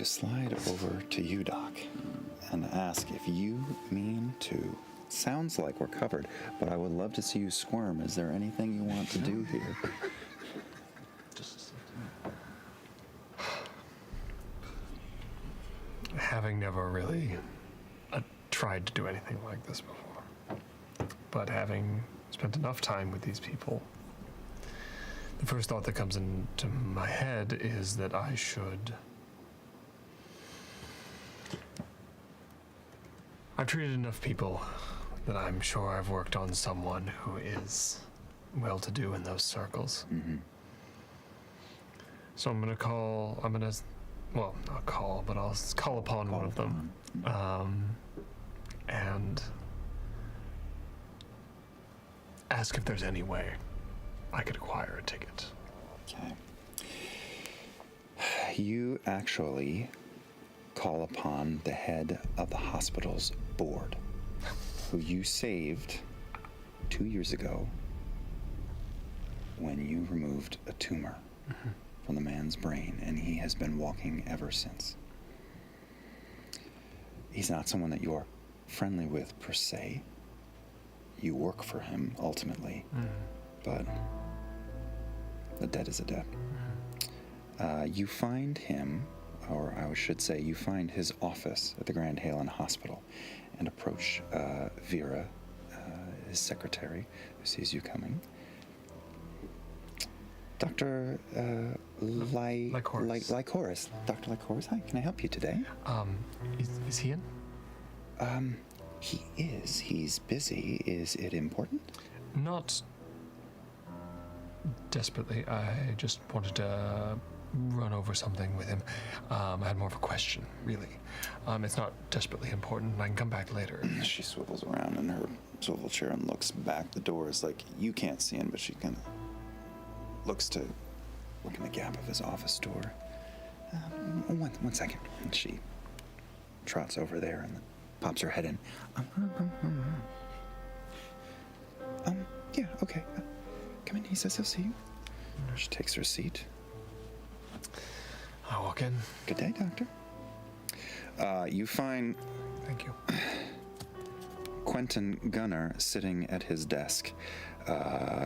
to slide over to you, Doc, and ask if you mean to. Sounds like we're covered, but I would love to see you squirm. Is there anything you want to do here? Having never really tried to do anything like this before, but having spent enough time with these people, the first thought that comes into my head is that I should... I've treated enough people that I'm sure I've worked on someone who is well-to-do in those circles. Mm-hmm. So I'm gonna, well, not call, but I'll call upon one of them, and ask if there's any way I could acquire a ticket. Okay. You actually call upon the head of the hospital's board, who you saved 2 years ago when you removed a tumor from the man's brain, and he has been walking ever since. He's not someone that you're friendly with per se. You work for him ultimately, but the debt is a debt. You find him, or I should say, you find his office at the Grand Halen Hospital and approach Vera, his secretary, who sees you coming. Dr. Lycoris. Dr. Lycoris, hi, can I help you today? Is he in? He is. He's busy. Is it important? Not desperately. I just wanted to run over something with him. I had more of a question, really. It's not desperately important, and I can come back later. She swivels around in her swivel chair and looks back. The door is like, you can't see in, but she kind of looks to look in the gap of his office door. One second. And she trots over there and pops her head in. Yeah, okay. Come in, he says he'll see you. She takes her seat. I walk in. Good day, Doctor. You find... Thank you. Quentin Gunner sitting at his desk.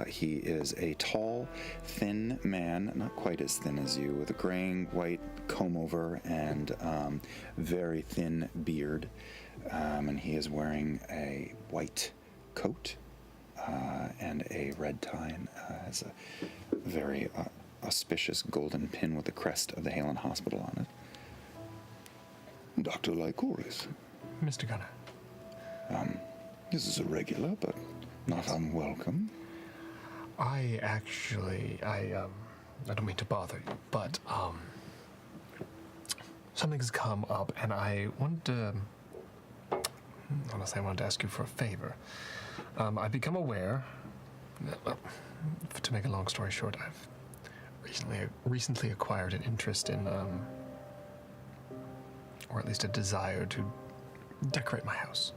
He is a tall, thin man, not quite as thin as you, with a graying white comb-over and very thin beard. And he is wearing a white coat and a red tie, and has a very auspicious golden pin with the crest of the Halen Hospital on it. Dr. Lycoris. Mr. Gunner. This is a regular, but not unwelcome. I don't mean to bother you, but something's come up, and I wanted to ask you for a favor. I've become aware, to make a long story short, I've recently acquired an interest in, or at least a desire to decorate my house.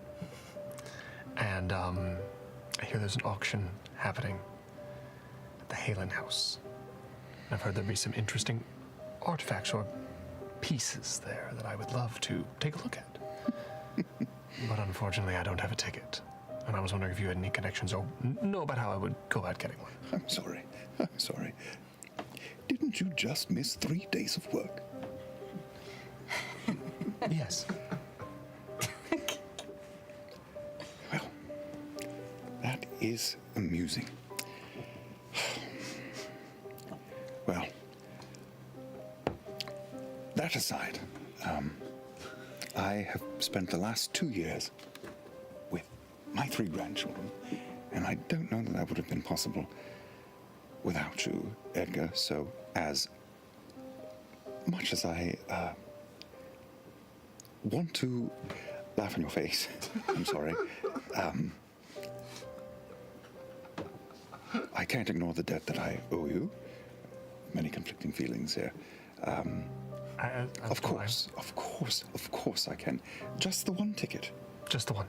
And I hear there's an auction happening at the Halen House. I've heard there'd be some interesting artifacts or pieces there that I would love to take a look at. But unfortunately, I don't have a ticket. And I was wondering if you had any connections or know about how I would go about getting one. I'm sorry. Didn't you just miss 3 days of work? Yes. Well, that is amusing. Well, that aside, I have spent the last 2 years with my 3 grandchildren, and I don't know that that would have been possible without you, Edgar. So as much as I want to laugh in your face, I'm sorry, I can't ignore the debt that I owe you. Many conflicting feelings here. Of course I can. Just the one ticket. Just the one.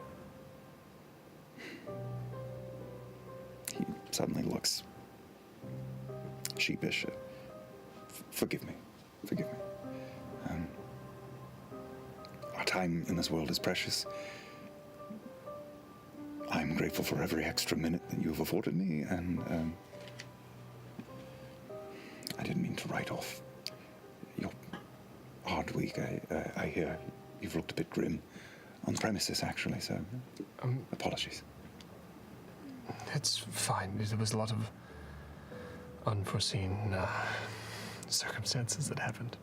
He suddenly looks sheepish. Forgive me. time in this world is precious. I'm grateful for every extra minute that you've afforded me, and I didn't mean to write off your hard week. I hear you've looked a bit grim on the premises, actually, so apologies. It's fine. There was a lot of unforeseen circumstances that happened.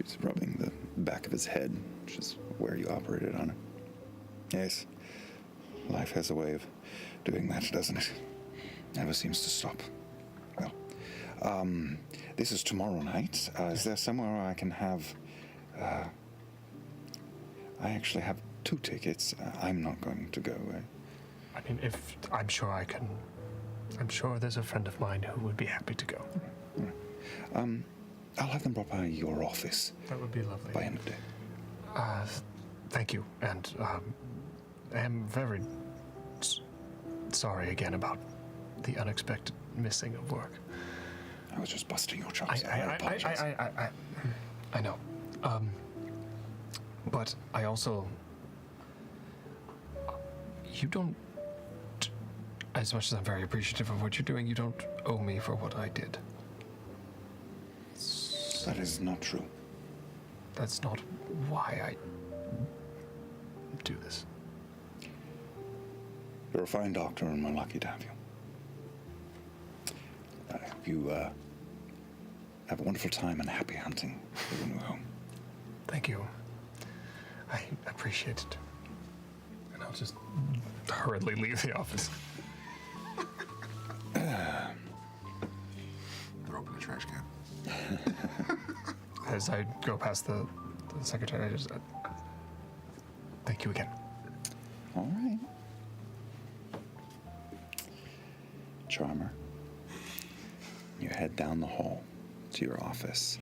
He's rubbing the back of his head, which is where you operated on it. Yes, life has a way of doing that, doesn't it? Never seems to stop. Well, this is tomorrow night. Is there somewhere I can have... I actually have 2 tickets. I'm not going to go. I mean, I'm sure I can. I'm sure there's a friend of mine who would be happy to go. I'll have them brought by your office That would be lovely. by end of day. Thank you, and I am very sorry again about the unexpected missing of work. I was just busting your chops. I apologize. I know. But I also... You don't... As much as I'm very appreciative of what you're doing, you don't owe me for what I did. That is not true. That's not why I do this. You're a fine doctor, and we're lucky to have you. You have a wonderful time and happy hunting for your new home. Thank you. I appreciate it. And I'll just hurriedly leave the office. Throw open the trash can. As I go past the secretary, I just... thank you again. All right. Charmer, you head down the hall to your office.